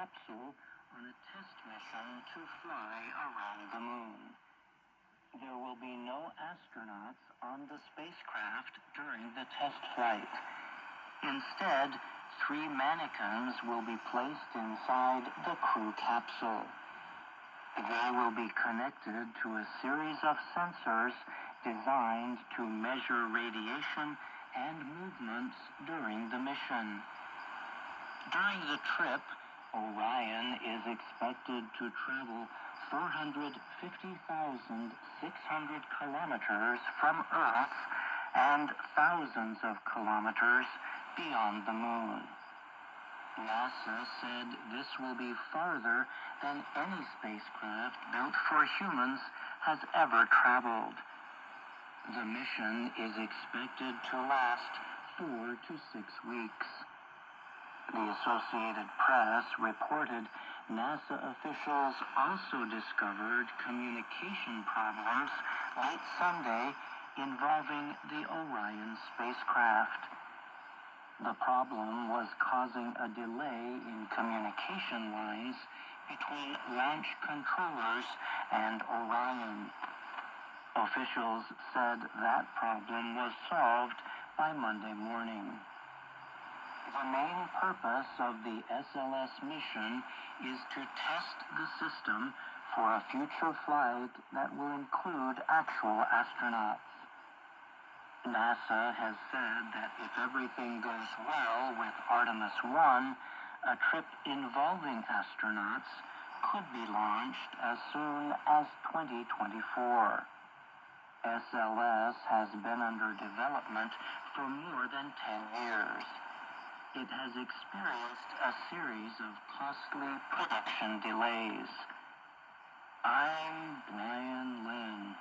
capsule on a test mission to fly around the moon. There will be no astronauts on the spacecraft during the test flight. Instead, 3 mannequins will be placed inside the crew capsule. They will be connected to a series of sensors designed to measure radiation and movements during the mission. During the trip, Orion is expected to travel 450,600 kilometers from Earth and thousands of kilometers beyond the moon. NASA said this will be farther than any spacecraft built for humans has ever traveled. The mission is expected to last 4 to 6 weeks. The Associated Press reported NASA officials also discovered communication problems late Sunday involving the Orion spacecraft. The problem was causing a delay in communication lines between launch controllers and Orion. Officials said that problem was solved by Monday morning. The main purpose of the SLS mission is to test the system for a future flight that will include actual astronauts. NASA has said that if everything goes well with Artemis 1, a trip involving astronauts could be launched as soon as 2024. SLS has been under development for more than 10 years. It has experienced a series of costly production delays. I'm Brian Lynn.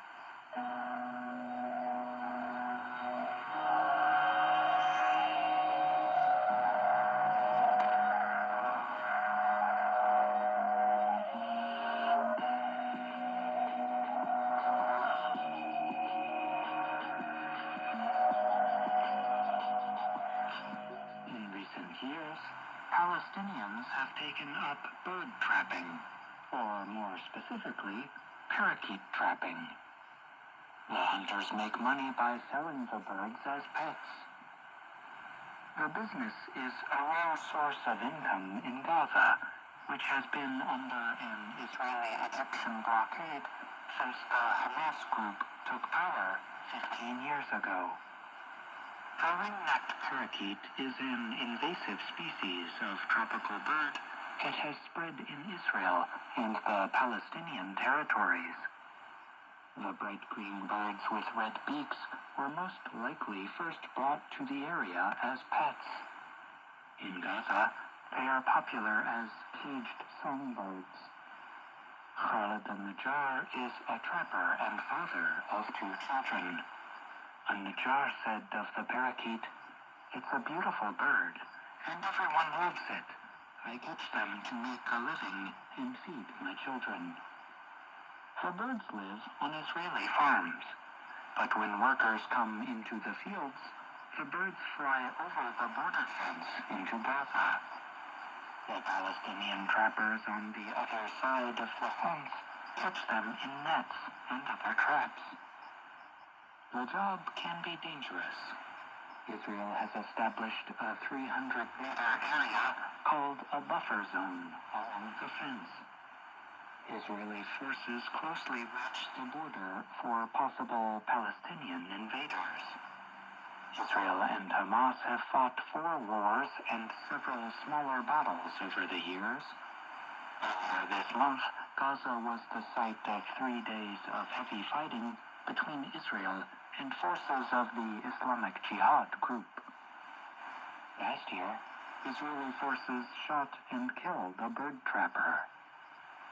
Palestinians have taken up bird trapping, or more specifically, parakeet trapping. The hunters make money by selling the birds as pets. The business is a rare source of income in Gaza, which has been under an Israeli-Egyptian blockade since the Hamas group took power 15 years ago. The ring-necked parakeet is an invasive species of tropical bird that has spread in Israel and the Palestinian territories. The bright green birds with red beaks were most likely first brought to the area as pets. In Gaza, they are popular as caged songbirds. Khalid al-Najjar is a trapper and father of 2 children. Al-Najjar said of the parakeet, "It's a beautiful bird, and everyone loves it. I catch them to make a living and feed my children." The birds live on Israeli farms, but when workers come into the fields, the birds fly over the border fence into Gaza. The Palestinian trappers on the other side of the fence catch them in nets and other traps. The job can be dangerous. Israel has established a 300-meter area called a buffer zone along the fence. Israeli forces closely watch the border for possible Palestinian invaders. Israel and Hamas have fought 4 wars and several smaller battles over the years. Earlier this month, Gaza was the site of 3 days of heavy fighting between Israel and forces of the Islamic Jihad group. Last year, Israeli forces shot and killed a bird trapper.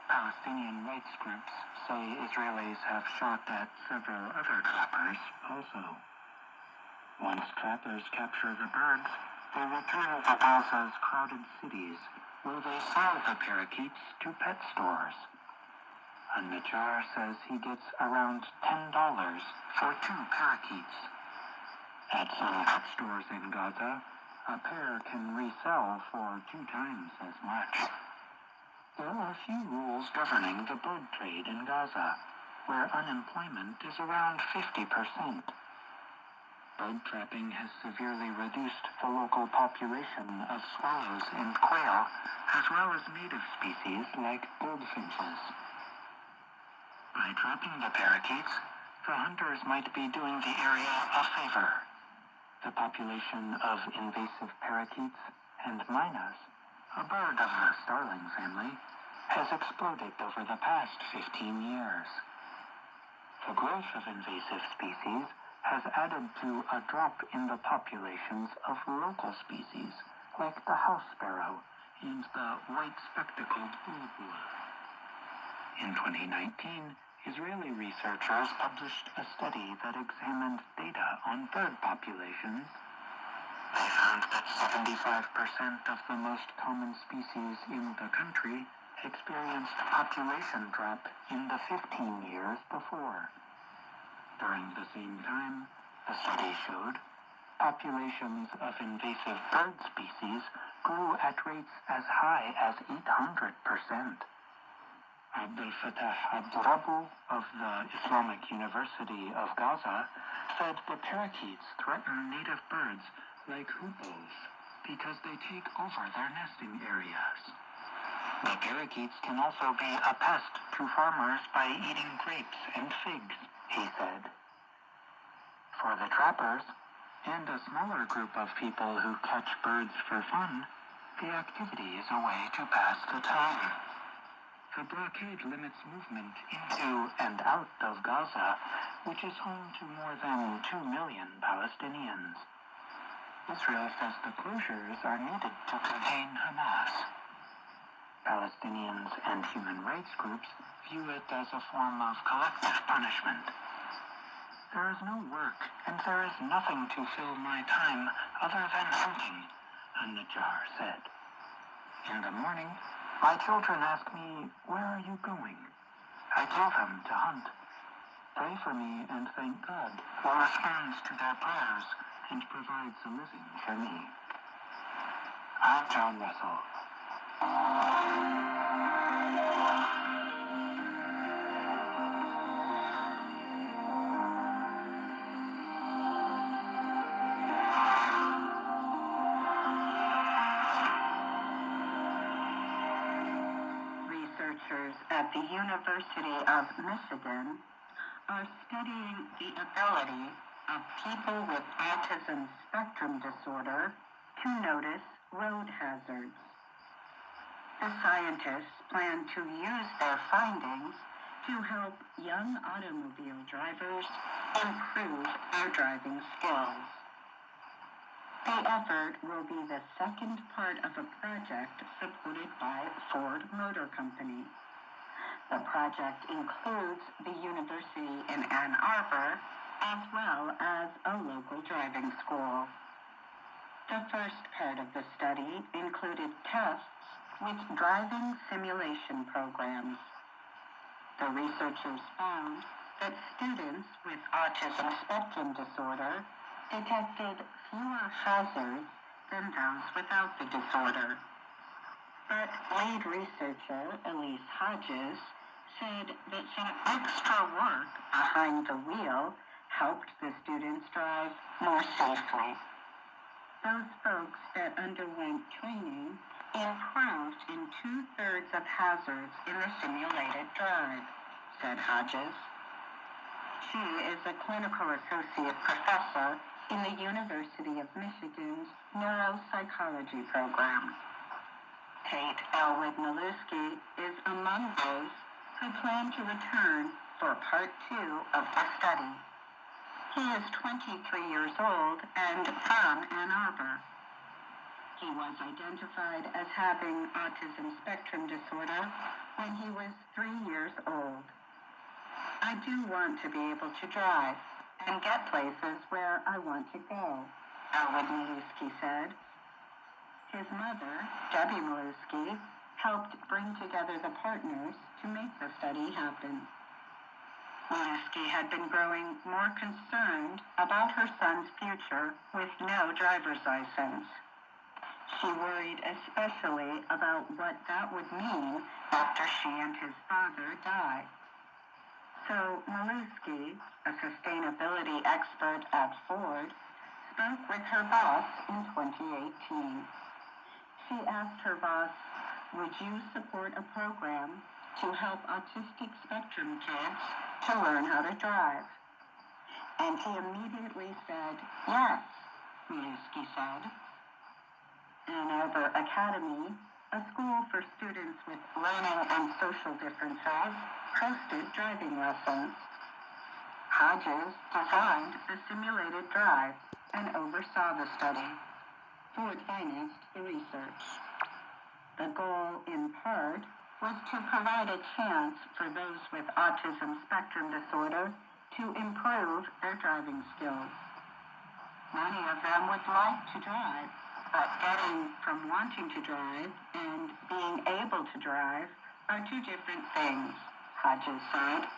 Palestinian rights groups say Israelis have shot at several other trappers also. Once trappers capture the birds, they return to Gaza's crowded cities, where they sell the parakeets to pet stores. Al-Najjar says he gets around $10 for 2 parakeets. At some pet stores in Gaza, a pair can resell for 2 times as much. There are few rules governing the bird trade in Gaza, where unemployment is around 50%. Bird trapping has severely reduced the local population of swallows and quail, as well as native species like goldfinches. By trapping the parakeets, the hunters might be doing the area a favor. The population of invasive parakeets and mynas, a bird of the starling family, has exploded over the past 15 years. The growth of invasive species has added to a drop in the populations of local species, like the house sparrow and the white-spectacled bulbul. In 2019, Israeli researchers published a study that examined data on bird populations. They found that 75% of the most common species in the country experienced population drop in the 15 years before. During the same time, the study showed populations of invasive bird species grew at rates as high as 800%. Abdel Fattah Abdurabu of the Islamic University of Gaza said the parakeets threaten native birds like hoopoes because they take over their nesting areas. The parakeets can also be a pest to farmers by eating grapes and figs, he said. For the trappers, and a smaller group of people who catch birds for fun, the activity is a way to pass the time. The blockade limits movement into and out of Gaza, which is home to more than 2 million Palestinians. Israel says the closures are needed to contain Hamas. Palestinians and human rights groups view it as a form of collective punishment. There is no work, and there is nothing to fill my time other than hunting, An-Najjar said. In the morning, my children ask me, "Where are you going?" I tell them to hunt. Pray for me and thank God, who responds to their prayers and provides a living for me. I'm John Russell. Researchers at the University of Michigan are studying the ability of people with autism spectrum disorder to notice road hazards. The scientists plan to use their findings to help young automobile drivers improve their driving skills. The effort will be the second part of a project supported by Ford Motor Company. The project includes the University in Ann Arbor, as well as a local driving school. The first part of the study included tests with driving simulation programs. The researchers found that students with autism spectrum disorder detected fewer hazards than those without the disorder. But lead researcher Elise Hodges said that some extra work behind the wheel helped the students drive more safely. Those folks that underwent training improved in 2/3 of hazards in the simulated drive, said Hodges. She is a clinical associate professor in the University of Michigan's neuropsychology program. Tate Elwood-Malusky is among those who plan to return for part 2 of the study. He is 23 years old and from Ann Arbor. He was identified as having autism spectrum disorder when he was 3 years old. I do want to be able to drive and get places where I want to go, Elwood-Malusky said. His mother, Debbie Malusky, helped bring together the partners to make the study happen. Malusky had been growing more concerned about her son's future with no driver's license. She worried especially about what that would mean after she and his father died. So Maluski, a sustainability expert at Ford, spoke with her boss in 2018. She asked her boss, would you support a program to help autistic spectrum kids to learn how to drive? And he immediately said, yes, Maluski said. Ann Arbor Academy, a school for students with learning and social differences, hosted driving lessons. Hodges designed the simulated drive and oversaw the study. Ford financed the research. The goal, in part, was to provide a chance for those with autism spectrum disorder to improve their driving skills. Many of them would like to drive, but getting from wanting to drive and being able to drive are two different things, Hodges said.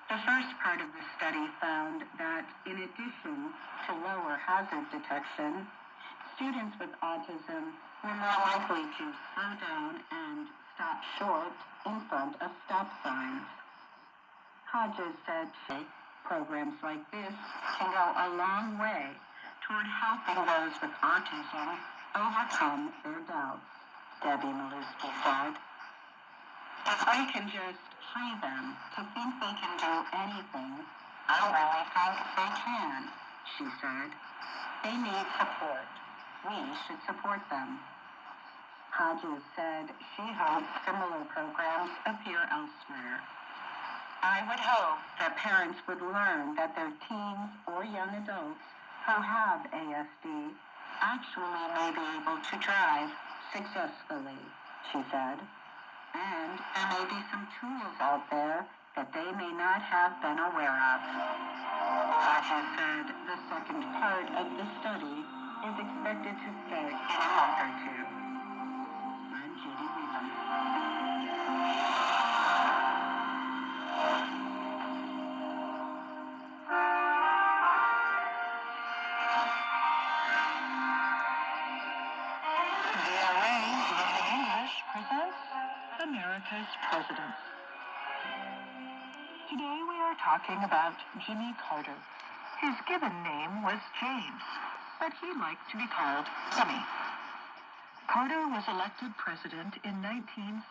The first part of the study found that in addition to lower hazard detection, students with autism were more likely to slow down and stop short in front of stop signs. Hodges said programs like this can go a long way toward helping those with autism overcome their doubts, Debbie Maluski said. If we can just free them to think they can do anything, I really think they can, she said. They need support. We should support them. Hodges said she hopes similar programs appear elsewhere. I would hope that parents would learn that their teens or young adults who have ASD actually may be able to drive successfully, she said. And there may be some tools out there that they may not have been aware of. Hodges said the second part of the study is expected to start in a month or two. I'm Judy Whelan. VOA Living English presents America's Presidents. Today we are talking about Jimmy Carter. His given name was James, but he liked to be called Jimmy. Carter was elected president in 1976.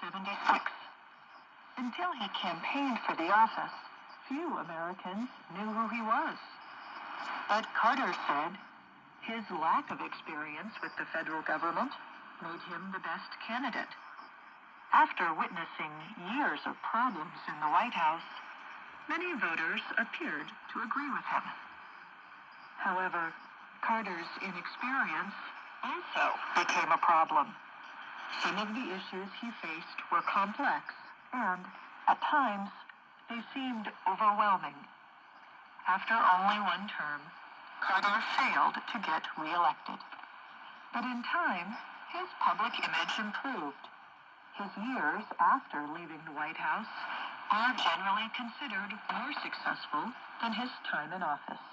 Until he campaigned for the office, few Americans knew who he was. But Carter said his lack of experience with the federal government made him the best candidate. After witnessing years of problems in the White House, many voters appeared to agree with him. However, Carter's inexperience also became a problem. Some of the issues he faced were complex, and, at times, they seemed overwhelming. After only one term, Carter failed to get reelected. But in time, his public image improved. His years after leaving the White House are generally considered more successful than his time in office.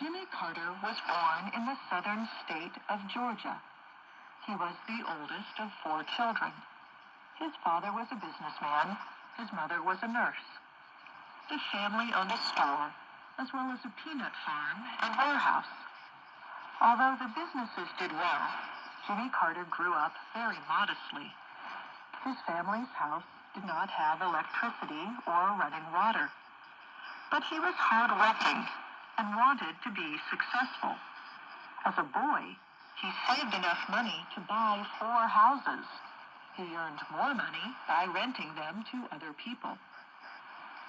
Jimmy Carter was born in the southern state of Georgia. He was the oldest of 4 children. His father was a businessman. His mother was a nurse. The family owned a store, as well as a peanut farm and warehouse. Although the businesses did well, Jimmy Carter grew up very modestly. His family's house did not have electricity or running water. But he was hardworking and wanted to be successful. As a boy, he saved enough money to buy 4 houses. He earned more money by renting them to other people.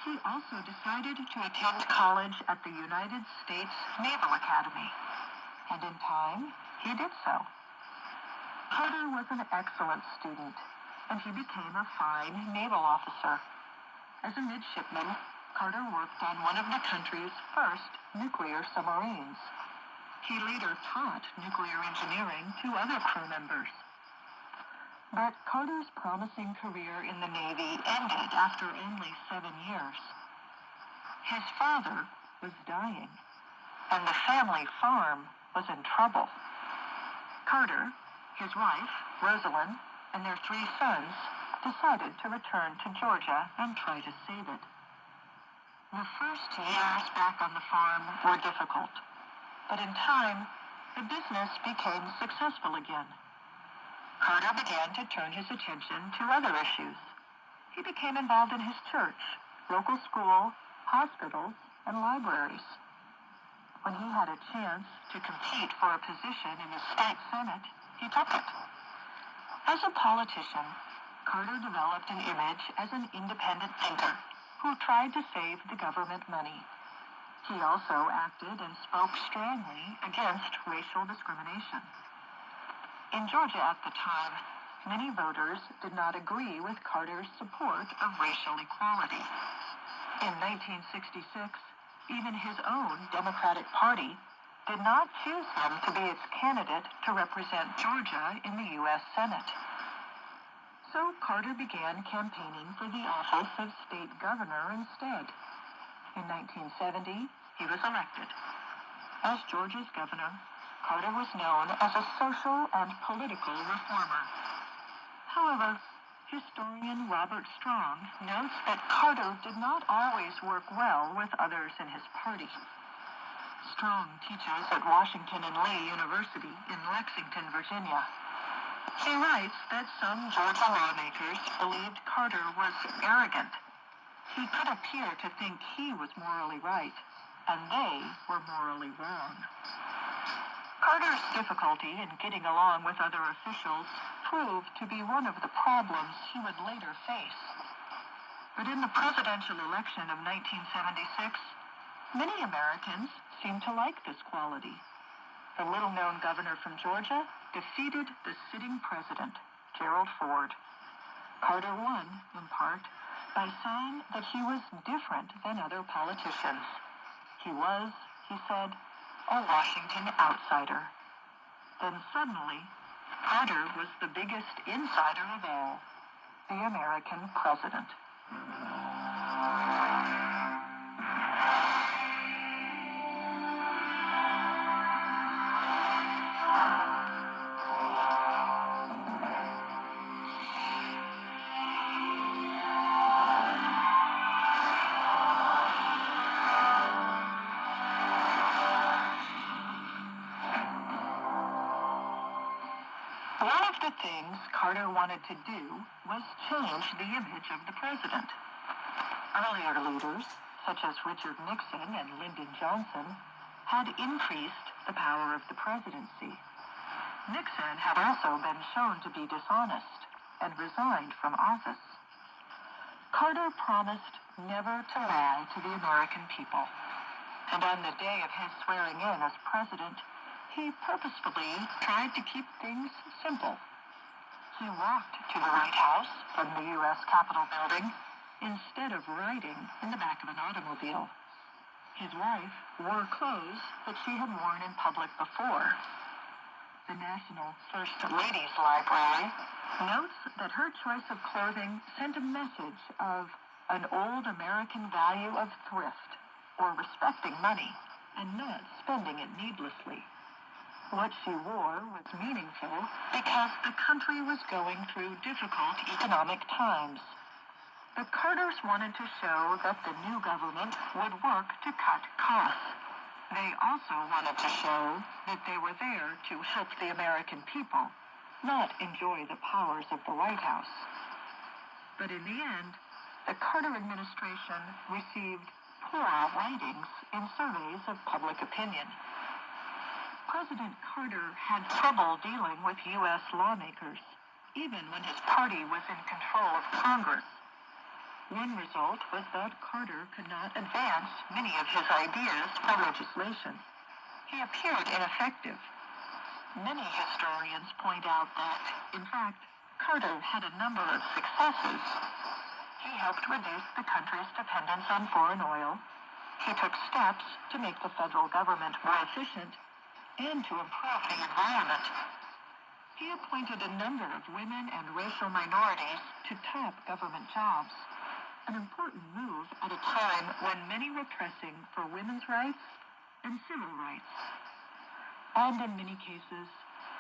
He also decided to attend college at the United States Naval Academy, and in time, he did so. Carter was an excellent student, and he became a fine naval officer. As a midshipman, Carter worked on one of the country's first nuclear submarines. He later taught nuclear engineering to other crew members. But Carter's promising career in the Navy ended after only 7 years. His father was dying, and the family farm was in trouble. Carter, his wife, Rosalind, and their 3 sons decided to return to Georgia and try to save it. The first years back on the farm were difficult, but in time, the business became successful again. Carter began to turn his attention to other issues. He became involved in his church, local school, hospitals, and libraries. When he had a chance to compete for a position in the state senate, he took it. As a politician, Carter developed an image as an independent thinker who tried to save the government money. He also acted and spoke strongly against racial discrimination. In Georgia at the time, many voters did not agree with Carter's support of racial equality. In 1966, even his own Democratic Party did not choose him to be its candidate to represent Georgia in the U.S. Senate. So Carter began campaigning for the office of state governor instead. In 1970, he was elected. As Georgia's governor, Carter was known as a social and political reformer. However, historian Robert Strong notes that Carter did not always work well with others in his party. Strong teaches at Washington and Lee University in Lexington, Virginia. He writes that some Georgia lawmakers believed Carter was arrogant. He could appear to think he was morally right, and they were morally wrong. Carter's difficulty in getting along with other officials proved to be one of the problems he would later face. But in the presidential election of 1976, many Americans seemed to like this quality. The little-known governor from Georgia defeated the sitting president, Gerald Ford. Carter won, in part, by saying that he was different than other politicians. He was, he said, a Washington outsider. Then suddenly, Carter was the biggest insider of all, the American president. One of the things Carter wanted to do was change the image of the president. Earlier leaders, such as Richard Nixon and Lyndon Johnson, had increased the power of the presidency. Nixon had also been shown to be dishonest and resigned from office. Carter promised never to lie to the American people, and on the day of his swearing in as president, he purposefully tried to keep things simple. He walked to the White House from the U.S. Capitol building instead of riding in the back of an automobile. His wife wore clothes that she had worn in public before. The National First Ladies Library notes that her choice of clothing sent a message of an old American value of thrift, or respecting money, and not spending it needlessly. What she wore was meaningful because the country was going through difficult economic times. The Carters wanted to show that the new government would work to cut costs. They also wanted to show that they were there to help the American people, not enjoy the powers of the White House. But in the end, the Carter administration received poor ratings in surveys of public opinion. President Carter had trouble dealing with U.S. lawmakers, even when his party was in control of Congress. One result was that Carter could not advance many of his ideas for legislation. He appeared ineffective. Many historians point out that, in fact, Carter had a number of successes. He helped reduce the country's dependence on foreign oil. He took steps to make the federal government more efficient, and to improve the environment. He appointed a number of women and racial minorities to top government jobs, an important move at a time when many were pressing for women's rights and civil rights. And in many cases,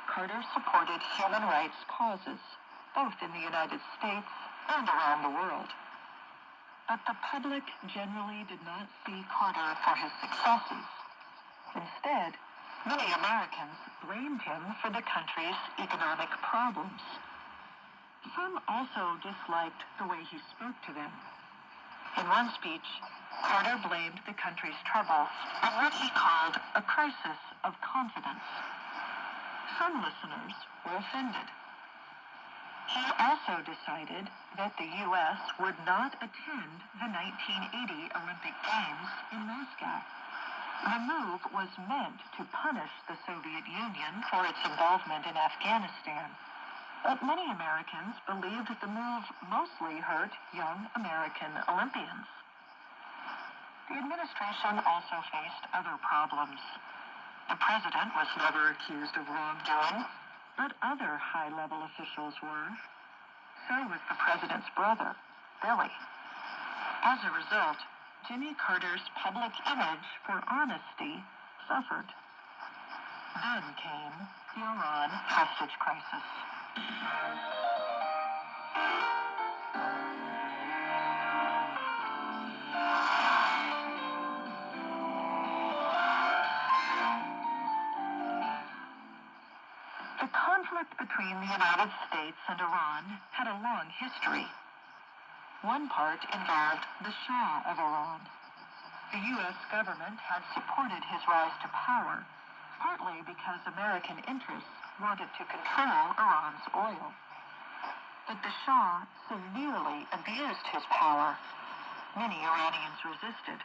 Carter supported human rights causes, both in the United States and around the world. But the public generally did not see Carter for his successes. Instead, many Americans blamed him for the country's economic problems. Some also disliked the way he spoke to them. In one speech, Carter blamed the country's troubles on what he called a crisis of confidence. Some listeners were offended. He also decided that the U.S. would not attend the 1980 Olympic Games in Moscow. The move was meant to punish the Soviet Union for its involvement in Afghanistan. But many Americans believed that the move mostly hurt young American Olympians. The administration also faced other problems. The president was never accused of wrongdoing, but other high-level officials were. So was the president's brother, Billy. As a result, Jimmy Carter's public image for honesty suffered. Then came the Iran hostage crisis. The conflict between the United States and Iran had a long history. One part involved the Shah of Iran. The U.S. government had supported his rise to power, partly because American interests wanted to control Iran's oil. But the Shah severely abused his power. Many Iranians resisted.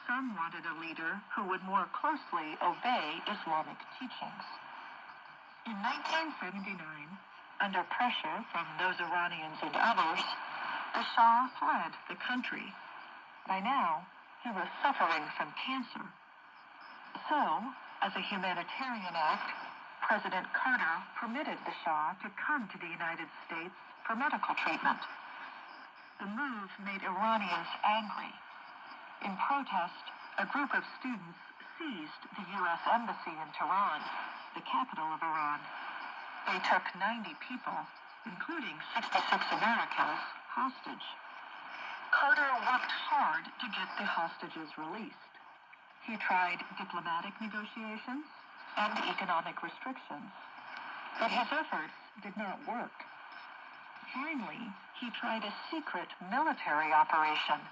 Some wanted a leader who would more closely obey Islamic teachings. In 1979, under pressure from those Iranians and others, the Shah fled the country. By now, he was suffering from cancer. So, as a humanitarian act, President Carter permitted the Shah to come to the United States for medical treatment. The move made Iranians angry. In protest, a group of students seized the U.S. Embassy in Tehran, the capital of Iran. They took 90 people, including 66 Americans, hostage. Carter worked hard to get the hostages released. He tried diplomatic negotiations and economic restrictions, but his efforts did not work. Finally, he tried a secret military operation.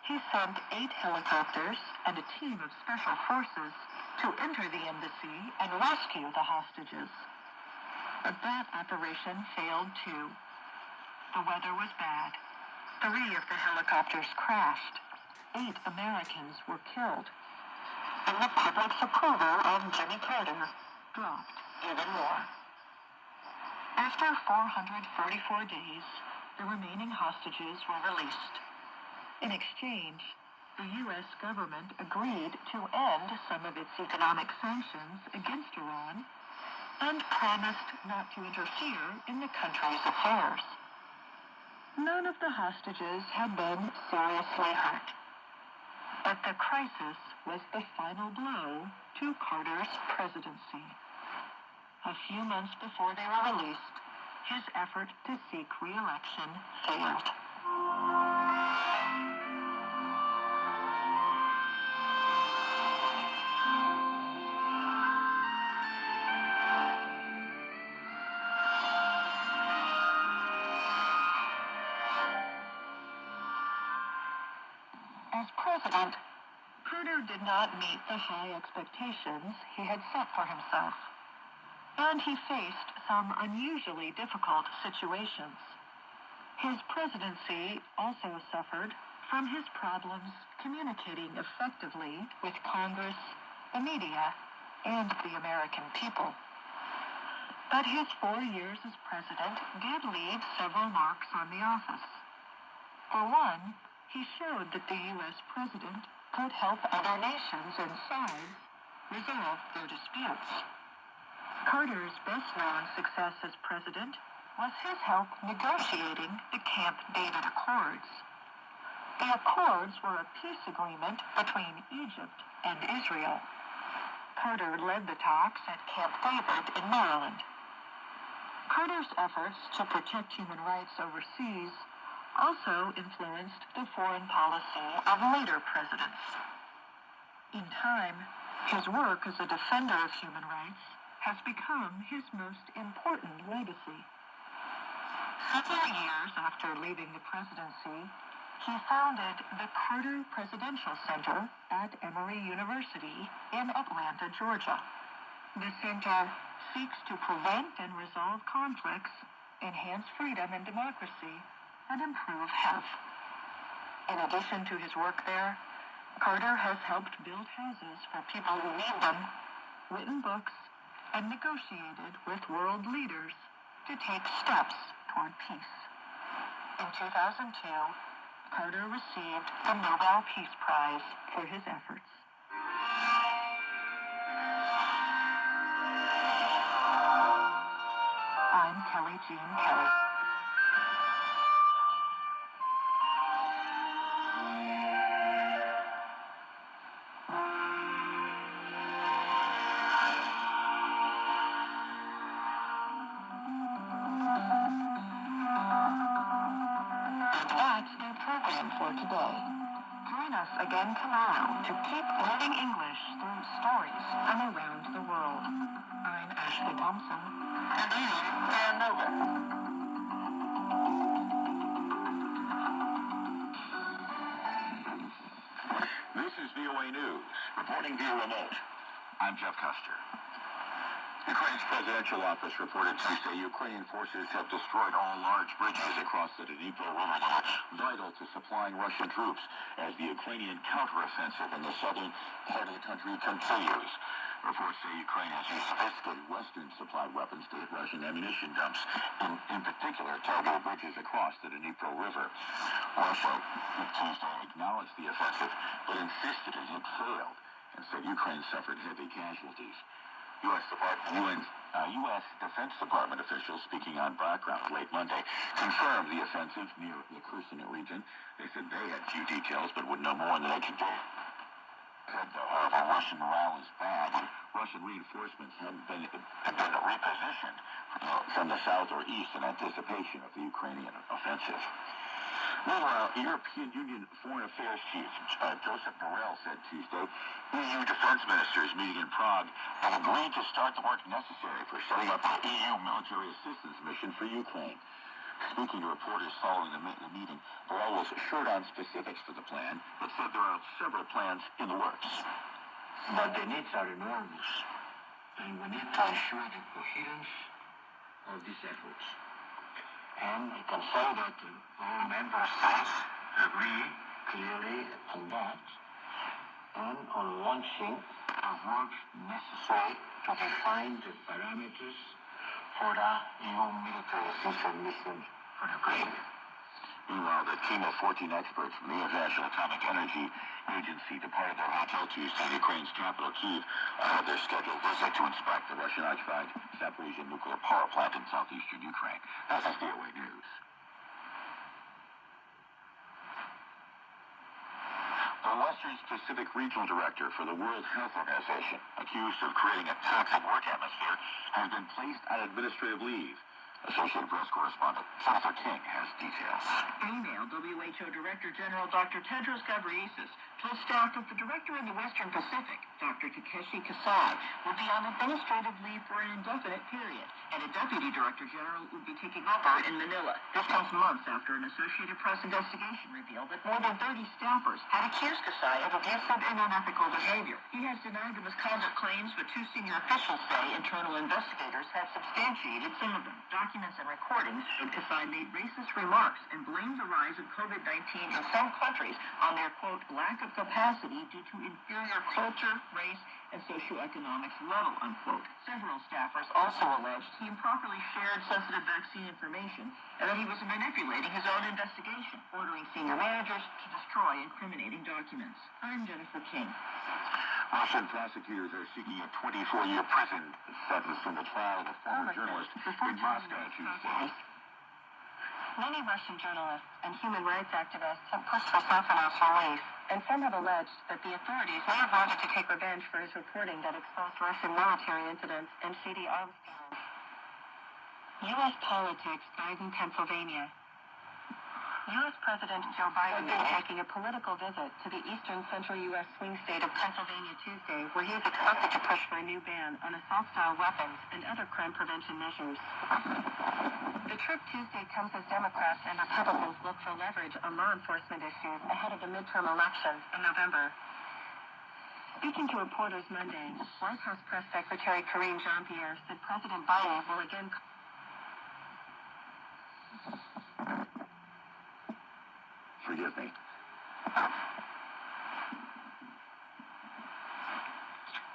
He sent 8 helicopters and a team of special forces to enter the embassy and rescue the hostages. But that operation failed too. The weather was bad. 3 of the helicopters crashed. 8 Americans were killed. And the public's approval of Jimmy Carter dropped even more. After 444 days, the remaining hostages were released. In exchange, the U.S. government agreed to end some of its economic sanctions against Iran and promised not to interfere in the country's affairs. None of the hostages had been seriously hurt. But the crisis was the final blow to Carter's presidency. A few months before they were released, his effort to seek re-election failed. As president, Carter did not meet the high expectations he had set for himself, and he faced some unusually difficult situations. His presidency also suffered from his problems communicating effectively with Congress, the media, and the American people. But his 4 years as president did leave several marks on the office. For one, he showed that the U.S. president could help other nations and sides resolve their disputes. Carter's best-known success as president was his help negotiating the Camp David Accords. The Accords were a peace agreement between Egypt and Israel. Carter led the talks at Camp David in Maryland. Carter's efforts to protect human rights overseas also influenced the foreign policy of later presidents. In time, his work as a defender of human rights has become his most important legacy. Several years after leaving the presidency, he founded the Carter Presidential Center at Emory University in Atlanta, Georgia. The center seeks to prevent and resolve conflicts, enhance freedom and democracy, and improve health. In addition to his work there, Carter has helped build houses for people who need them, written books, and negotiated with world leaders to take steps toward peace. In 2002, Carter received the Nobel Peace Prize for his efforts. I'm Kelly Jean Kelly. That's our program for today. Join us again tomorrow to keep learning English through stories from around the world. I'm Ashley Thompson. And I'm Dan Nova. This is VOA News, reporting via remote. I'm Jeff Custer. Ukraine's presidential office reported Tuesday Ukrainian forces have destroyed all large bridges across the Dnipro River, vital to supplying Russian troops as the Ukrainian counteroffensive in the southern part of the country continues. Reports say Ukraine has used sophisticated Western-supplied weapons to hit Russian ammunition dumps, in particular targeted bridges across the Dnipro River. Russia Tuesday acknowledged the offensive, but insisted it had failed and said Ukraine suffered heavy casualties. U.S. Defense Department officials speaking on background late Monday confirmed the offensive near the Kherson region. They said they had few details but would know more in the next day. However, Russian morale is bad. Russian reinforcements have been repositioned from the south or east in anticipation of the Ukrainian offensive. Meanwhile, European Union Foreign Affairs Chief Joseph Borrell said Tuesday EU defense ministers meeting in Prague have agreed to start the work necessary for setting up an EU military assistance mission for Ukraine. Speaking to reporters following the meeting, Borrell was short on specifics for the plan, but said there are several plans in the works. But the needs are enormous, and we need to ensure the coherence of these efforts. And I can say that all member states agree clearly on that and on launching the work necessary to define the parameters for the EU military assistance mission for Ukraine. Meanwhile, the team of 14 experts from the International Atomic Energy Agency departed their hotel Tuesday in Ukraine's capital, Kyiv, ahead of their scheduled visit to inspect the Russian-occupied Zaporizhzhia nuclear power plant in southeastern Ukraine. This is VOA News. The Western Pacific Regional Director for the World Health Organization, accused of creating a toxic work atmosphere, has been placed on administrative leave. Associated Press correspondent Jennifer King has details. Email WHO Director General Dr. Tedros Ghebreyesus told staff that the director in the Western Pacific, Dr. Takeshi Kasai, will be on administrative leave for an indefinite period, and a Deputy Director General will be taking over in Manila. This comes months after an Associated Press investigation revealed that more than 30 staffers had accused Kasai of abusive and unethical behavior. He has denied the misconduct claims, but two senior officials say internal investigators have substantiated some of them. Documents and recordings showed Kasai made racist remarks and blamed the rise of COVID-19 in some countries on their, quote, lack of capacity due to inferior culture, race, and socioeconomic level, unquote. Several staffers also alleged he improperly shared sensitive vaccine information and that he was manipulating his own investigation, ordering senior managers to destroy incriminating documents. I'm Jennifer King. Russian prosecutors are seeking a 24-year prison sentence in the trial of a former journalist in Moscow Tuesday. Many Russian journalists and human rights activists have pushed for Safanov's release, and some have alleged that the authorities may have wanted to take revenge for his reporting that exposed Russian military incidents and shady arms dealers. U.S. politics, Biden, Pennsylvania. U.S. President Joe Biden is making a political visit to the eastern central U.S. swing state of Pennsylvania Tuesday, where he is expected to push for a new ban on assault-style weapons and other crime prevention measures. The trip Tuesday comes as Democrats and Republicans look for leverage on law enforcement issues ahead of the midterm elections in November. Speaking to reporters Monday, White House Press Secretary Karine Jean-Pierre said President Biden will again... Forgive me.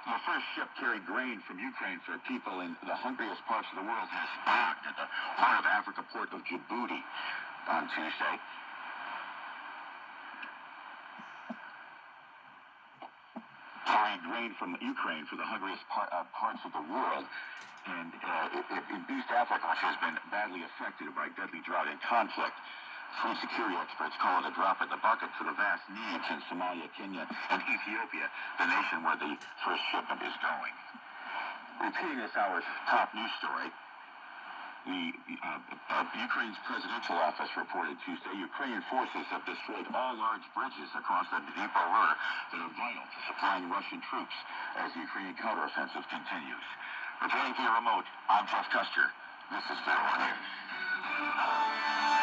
The first ship carried grain from Ukraine for people in the hungriest parts of the world has docked at the Horn of Africa port of Djibouti on Tuesday. Carrying grain from Ukraine for the hungriest parts of the world. And in East Africa, which has been badly affected by deadly drought and conflict, food security experts call it a drop in the bucket for the vast needs in Somalia, Kenya, and Ethiopia, the nation where the first shipment is going. Repeating this hour's top news story, Ukraine's presidential office reported Tuesday Ukrainian forces have destroyed all large bridges across the Dnieper River that are vital to supplying Russian troops as the Ukrainian counteroffensive continues. Reporting via remote, I'm Jeff Custer. This is Federal News.